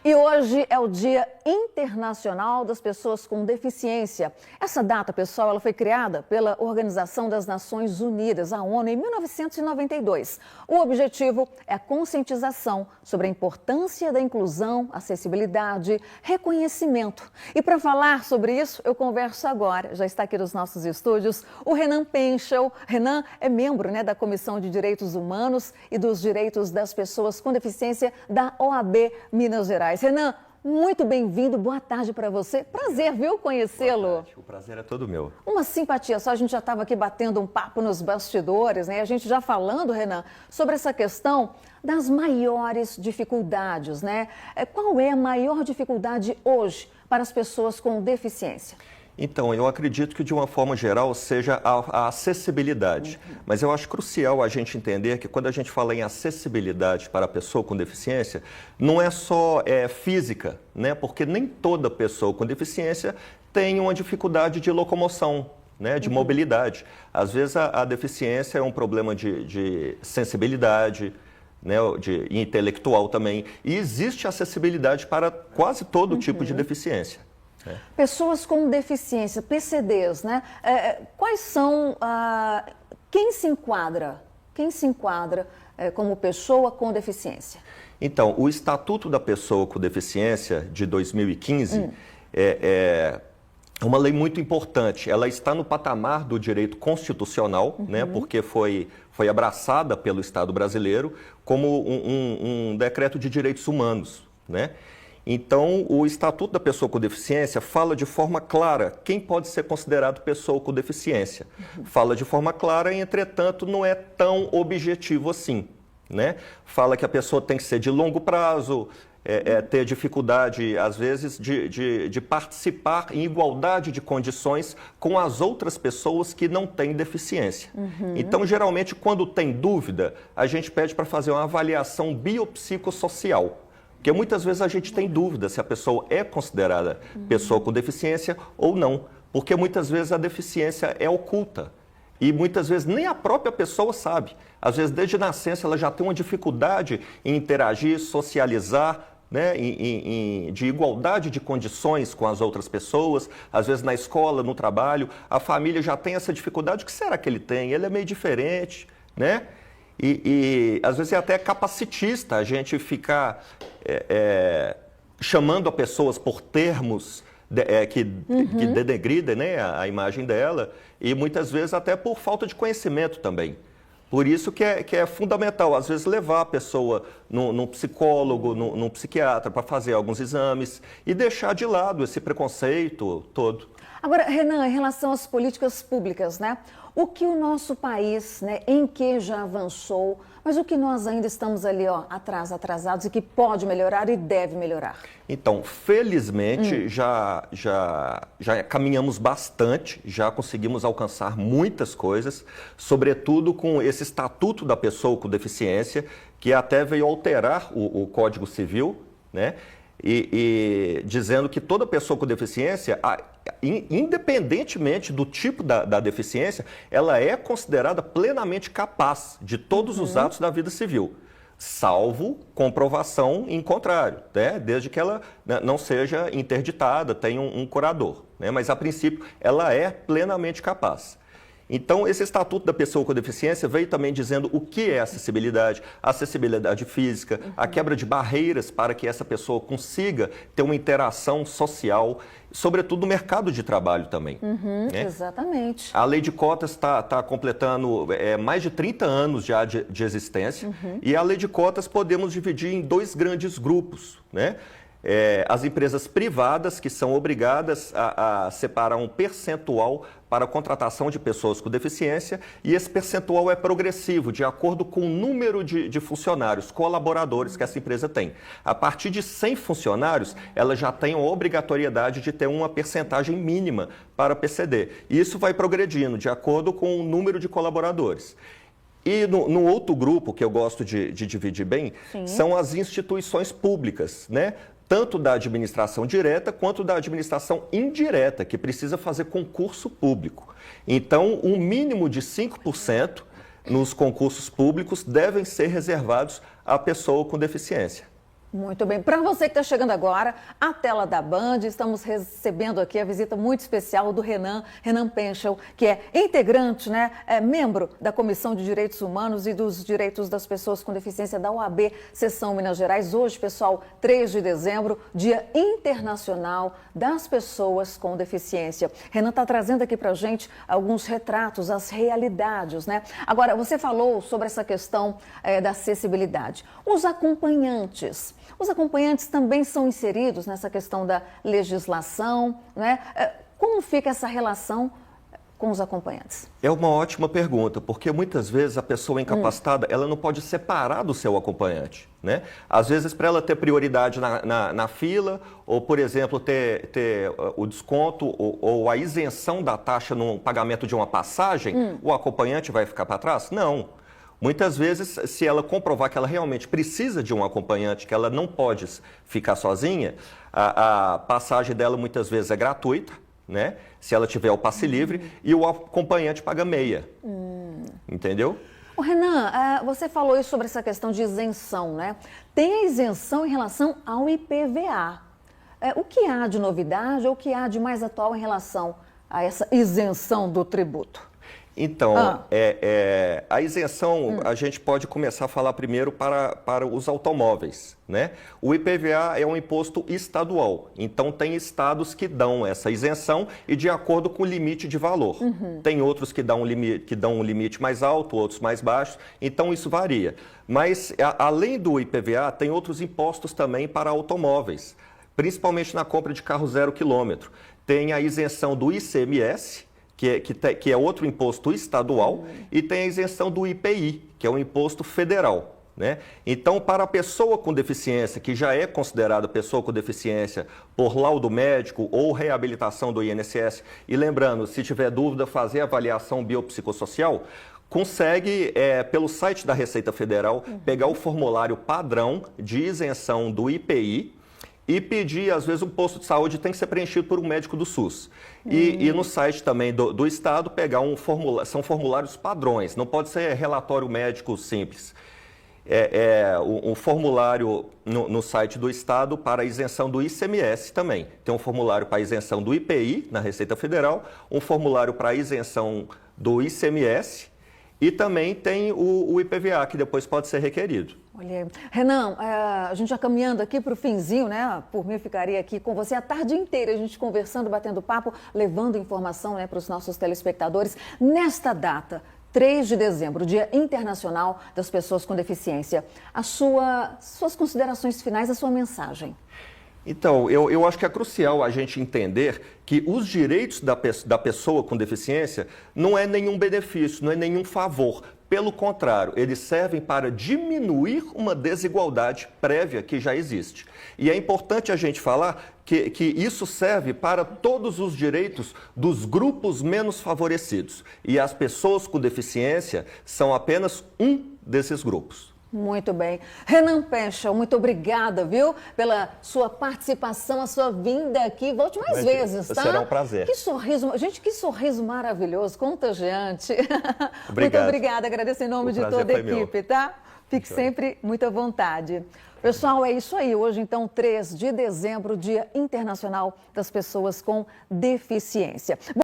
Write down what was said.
E hoje é o Dia Internacional das Pessoas com Deficiência. Essa data, pessoal, ela foi criada pela Organização das Nações Unidas, a ONU, em 1992. O objetivo é a conscientização sobre a importância da inclusão, acessibilidade, reconhecimento. E para falar sobre isso, eu converso agora, já está aqui nos nossos estúdios, o Renan Penchel. Renan é membro, da Comissão de Direitos Humanos e dos Direitos das Pessoas com Deficiência da OAB Minas Gerais. Renan, muito bem-vindo, boa tarde para você. Prazer, viu, conhecê-lo. O prazer é todo meu. Uma simpatia só, a gente já estava aqui batendo um papo nos bastidores, A gente já falando, Renan, sobre essa questão das maiores dificuldades, Qual é a maior dificuldade hoje para as pessoas com deficiência? Então, eu acredito que de uma forma geral seja a acessibilidade, mas eu acho crucial a gente entender que quando a gente fala em acessibilidade para a pessoa com deficiência, não é só física, Porque nem toda pessoa com deficiência tem uma dificuldade de locomoção, de mobilidade. Às vezes a deficiência é um problema de sensibilidade, de intelectual também, e existe acessibilidade para quase todo tipo de deficiência. Pessoas com deficiência, PCDs, quais são, quem se enquadra como pessoa com deficiência? Então, o Estatuto da Pessoa com Deficiência de 2015 é uma lei muito importante. Ela está no patamar do direito constitucional, porque foi abraçada pelo Estado brasileiro como um decreto de direitos humanos, Então, o Estatuto da Pessoa com Deficiência fala de forma clara quem pode ser considerado pessoa com deficiência. Fala de forma clara, entretanto, não é tão objetivo assim, Fala que a pessoa tem que ser de longo prazo, ter dificuldade, às vezes, de participar em igualdade de condições com as outras pessoas que não têm deficiência. Então, geralmente, quando tem dúvida, a gente pede para fazer uma avaliação biopsicossocial. Porque muitas vezes a gente tem dúvida se a pessoa é considerada pessoa com deficiência ou não. Porque muitas vezes a deficiência é oculta. E muitas vezes nem a própria pessoa sabe. Às vezes, desde nascença, ela já tem uma dificuldade em interagir, socializar, de igualdade de condições com as outras pessoas. Às vezes, na escola, no trabalho, a família já tem essa dificuldade. O que será que ele tem? Ele é meio diferente, E às vezes é até capacitista a gente ficar chamando a pessoas por termos que denegridem a imagem dela e muitas vezes até por falta de conhecimento também. Por isso que é fundamental, às vezes, levar a pessoa num psicólogo, num psiquiatra para fazer alguns exames e deixar de lado esse preconceito todo. Agora, Renan, em relação às políticas públicas, o que o nosso país, em que já avançou, mas o que nós ainda estamos ali, atrasados e que pode melhorar e deve melhorar? Então, felizmente, já caminhamos bastante, já conseguimos alcançar muitas coisas, sobretudo com esse Estatuto da Pessoa com Deficiência, que até veio alterar o Código Civil, E dizendo que toda pessoa com deficiência, independentemente do tipo da deficiência, ela é considerada plenamente capaz de todos os atos da vida civil, salvo comprovação em contrário, desde que ela não seja interditada, tenha um curador. Mas, a princípio, ela é plenamente capaz. Então, esse Estatuto da Pessoa com Deficiência veio também dizendo o que é acessibilidade física, a quebra de barreiras para que essa pessoa consiga ter uma interação social, sobretudo no mercado de trabalho também. Exatamente. A lei de cotas está completando mais de 30 anos já de existência e a lei de cotas podemos dividir em dois grandes grupos, as empresas privadas, que são obrigadas a separar um percentual para a contratação de pessoas com deficiência, e esse percentual é progressivo, de acordo com o número de funcionários, colaboradores que essa empresa tem. A partir de 100 funcionários, ela já tem a obrigatoriedade de ter uma percentagem mínima para PCD. E isso vai progredindo, de acordo com o número de colaboradores. E no outro grupo, que eu gosto de dividir bem, são as instituições públicas, tanto da administração direta quanto da administração indireta, que precisa fazer concurso público. Então, um mínimo de 5% nos concursos públicos devem ser reservados à pessoa com deficiência. Muito bem. Para você que está chegando agora, a tela da Band, estamos recebendo aqui a visita muito especial do Renan Penchel, que é integrante, membro da Comissão de Direitos Humanos e dos Direitos das Pessoas com Deficiência da OAB, Seção Minas Gerais. Hoje, pessoal, 3 de dezembro, Dia Internacional das Pessoas com Deficiência. Renan está trazendo aqui para a gente alguns retratos, as realidades, Agora, você falou sobre essa questão da acessibilidade. Os acompanhantes também são inseridos nessa questão da legislação, Como fica essa relação com os acompanhantes? É uma ótima pergunta, porque muitas vezes a pessoa incapacitada, ela não pode separar do seu acompanhante, Às vezes, para ela ter prioridade na fila, ou, por exemplo, ter o desconto ou a isenção da taxa no pagamento de uma passagem, o acompanhante vai ficar para trás? Não. Muitas vezes, se ela comprovar que ela realmente precisa de um acompanhante, que ela não pode ficar sozinha, a passagem dela muitas vezes é gratuita, Se ela tiver o passe livre, e o acompanhante paga meia. Entendeu? Ô, Renan, você falou isso sobre essa questão de isenção, Tem a isenção em relação ao IPVA. O que há de novidade ou o que há de mais atual em relação a essa isenção do tributo? Então, a isenção, a gente pode começar a falar primeiro para os automóveis, O IPVA é um imposto estadual, então tem estados que dão essa isenção e de acordo com o limite de valor. Tem outros que dão um limite mais alto, outros mais baixos, então isso varia. Mas, além do IPVA, tem outros impostos também para automóveis, principalmente na compra de carro 0 quilômetro. Tem a isenção do ICMS, que é outro imposto estadual, e tem a isenção do IPI, que é um imposto federal. Então, para a pessoa com deficiência, que já é considerada pessoa com deficiência por laudo médico ou reabilitação do INSS, e lembrando, se tiver dúvida, fazer avaliação biopsicossocial, consegue, pelo site da Receita Federal, pegar o formulário padrão de isenção do IPI, e pedir, às vezes, um posto de saúde tem que ser preenchido por um médico do SUS. E no site também do Estado, pegar são formulários padrões, não pode ser relatório médico simples. Um formulário no site do Estado para isenção do ICMS também. Tem um formulário para isenção do IPI, na Receita Federal, um formulário para isenção do ICMS, e também tem o IPVA, que depois pode ser requerido. Olha, Renan, a gente já caminhando aqui para o finzinho, Por mim, eu ficaria aqui com você a tarde inteira, a gente conversando, batendo papo, levando informação, para os nossos telespectadores. Nesta data, 3 de dezembro, Dia Internacional das Pessoas com Deficiência, suas considerações finais, a sua mensagem. Então, eu acho que é crucial a gente entender que os direitos da pessoa com deficiência não é nenhum benefício, não é nenhum favor. Pelo contrário, eles servem para diminuir uma desigualdade prévia que já existe. E é importante a gente falar que isso serve para todos os direitos dos grupos menos favorecidos. E as pessoas com deficiência são apenas um desses grupos. Muito bem. Renan Penchel, muito obrigada, pela sua participação, a sua vinda aqui. Volte mais vezes, tá? Será um prazer. Que sorriso, gente, que sorriso maravilhoso, contagiante. Obrigado. Muito obrigada, agradeço em nome de toda a equipe, tá? Fique sempre muito à vontade. Pessoal, é isso aí. Hoje, então, 3 de dezembro, Dia Internacional das Pessoas com Deficiência.